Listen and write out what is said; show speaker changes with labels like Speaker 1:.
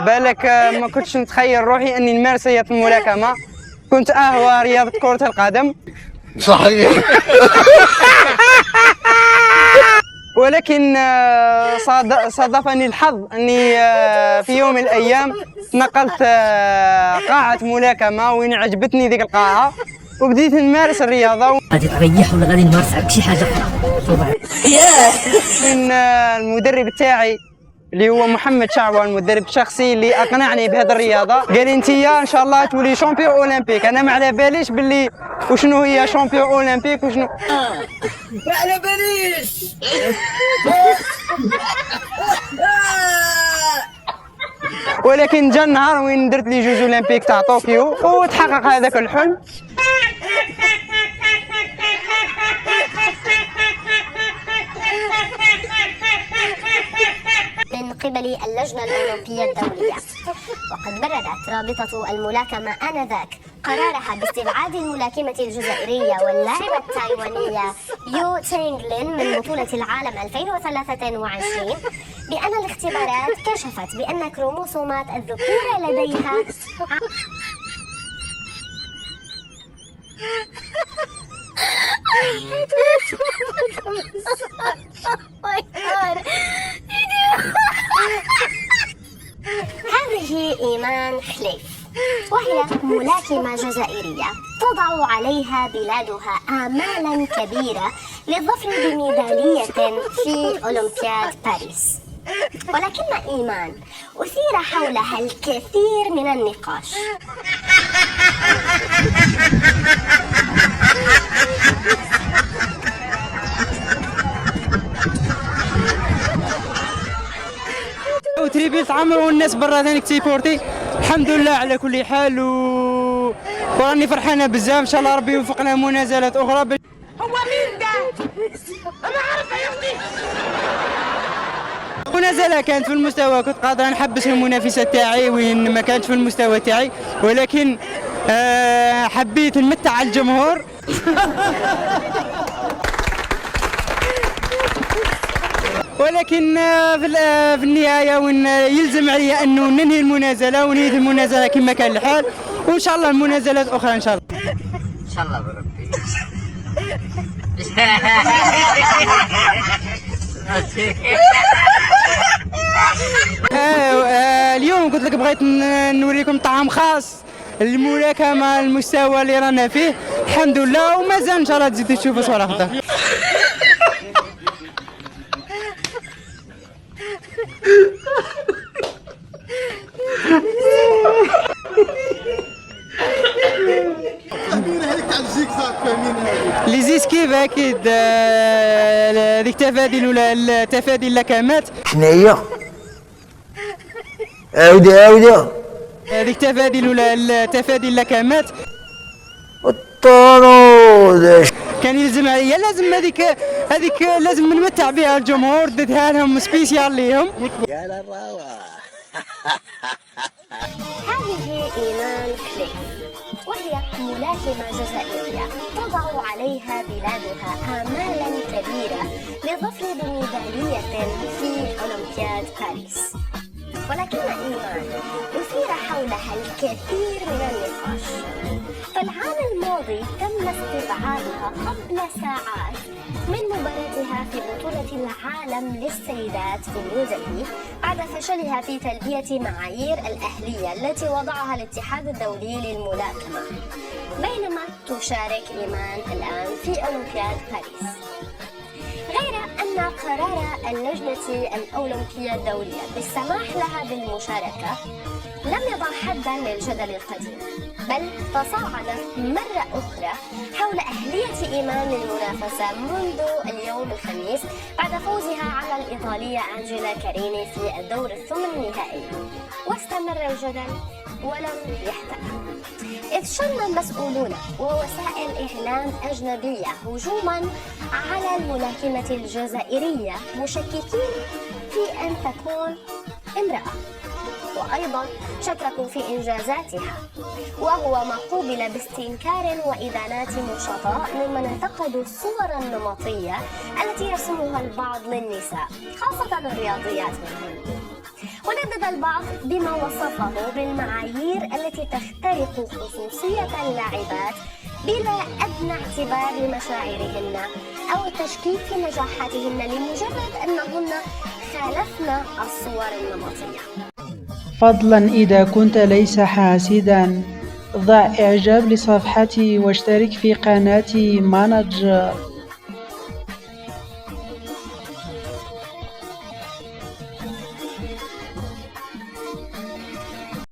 Speaker 1: بالك ما كنتش نتخيل روحي اني نمارس رياضه الملاكمه، كنت اهوى رياضه كره القدم.
Speaker 2: صحيح.
Speaker 1: ولكن صادفني الحظ اني في يوم من الايام نقلت قاعه ملاكمه وين عجبتني ذيك القاعه وبديت نمارس الرياضه.
Speaker 3: غادي تريح ولا غادي نمارس شي حاجه اخرى؟
Speaker 1: من المدرب تاعي اللي هو محمد شعوة، المدرب الشخصي اللي اقنعني بهذه الرياضه، قال لي انت ان شاء الله تولي شامبيون اولمبيك. انا ما على باليش باللي وشنو هي شامبيون اولمبيك وشنو
Speaker 3: ما على باليش.
Speaker 1: ولكن جا النهار وين درت لي جوج اولمبيك تاع طوكيو وتحقق هذاك الحلم.
Speaker 4: من قبل اللجنة الأولمبية الدولية، وقد بررت رابطة الملاكمة آنذاك قرارها باستبعاد الملاكمة الجزائرية واللاعبة التايوانية يو تينغ لين من بطولة العالم 2023 بأن الاختبارات كشفت بأن كروموسومات الذكورة لديها هذه إيمان خليف، وهي ملاكمة جزائرية تضع عليها بلادها آمالا كبيرة للظفر بميدالية في أولمبياد باريس. ولكن إيمان أثير حولها الكثير من النقاش.
Speaker 1: وتريبيلت عمر والناس برا ذانك تيبورتي. الحمد لله على كل حال وراني فرحانه بزاف. ان شاء الله ربي يوفقنا منازلات اخرى.
Speaker 5: هو مين ده؟ انا عارفه يا اختي.
Speaker 1: منازله كانت في المستوى، كنت قادر نحبس المنافسه تاعي وين ما كانتش في المستوى تاعي، ولكن حبيت نمتع الجمهور. ولكن في النهايه وين يلزم علي انه ننهي المنازله، ونهيت المنازله كما كان الحال، وان شاء الله المنازلات اخرى ان شاء الله.
Speaker 3: ان شاء الله بربي.
Speaker 1: اليوم قلت لك بغيت نوريكم طعام خاص الملاكمه، المستوى اللي رانا فيه الحمد لله، ومازال ان شاء الله تزيدوا تشوفوا صوره اخرى. لي زيسكيف اكيد هذيك تفادي ولا التفادي اللكمات.
Speaker 2: شناهي؟ عاودي
Speaker 1: هذيك تفادي ولا التفادي اللكمات.
Speaker 2: الطرود
Speaker 1: كان يلزم عليا، لازم هذيك لازم نمتع بها الجمهور، درتها لهم سبيسيال ليهم.
Speaker 2: يا للروعه.
Speaker 4: هذه إيمان خليف، وهي ملاكمة جزائرية تضع عليها بلادها آمالا كبيرة للظفر بميدالية في أولمبياد باريس. ولكن إيمان أثير حولها الكثير من النقاش. فالعام الماضي تم استبعادها قبل ساعات من مباراتها في بطولة العالم للسيدات في نيودلهي بعد فشلها في تلبية معايير الأهلية التي وضعها الاتحاد الدولي للملاكمة، بينما تشارك إيمان الآن في أولمبياد باريس. غير أن قرار اللجنة الأولمبية الدولية بالسماح لها بالمشاركة لم يضع حدا للجدل القديم، بل تصاعد مرة أخرى حول أهلية إيمان للمنافسة منذ اليوم الخميس بعد فوزها على الإيطالية أنجيلا كاريني في الدور الثمن النهائي. واستمر الجدل ولم يحتمل، إذ شن مسؤولون ووسائل إعلام أجنبية هجوما على الملاكمة الجزائرية مشككين في أن تكون امرأة، وأيضا شككوا في إنجازاتها، وهو ما قوبل باستنكار وإدانات نشطاء ممن انتقدوا الصور النمطية التي يرسمها البعض للنساء خاصة الرياضيات منهم. وندد البعض بما وصفه بالمعايير التي تخترق خصوصية اللاعبات بلا أدنى اعتبار لمشاعرهن أو التشكيك في نجاحاتهن لمجرد أنهن خالفن الصور النمطية.
Speaker 6: فضلا إذا كنت ليس حاسدا، ضع إعجاب لصفحتي واشترك في قناتي مانجر.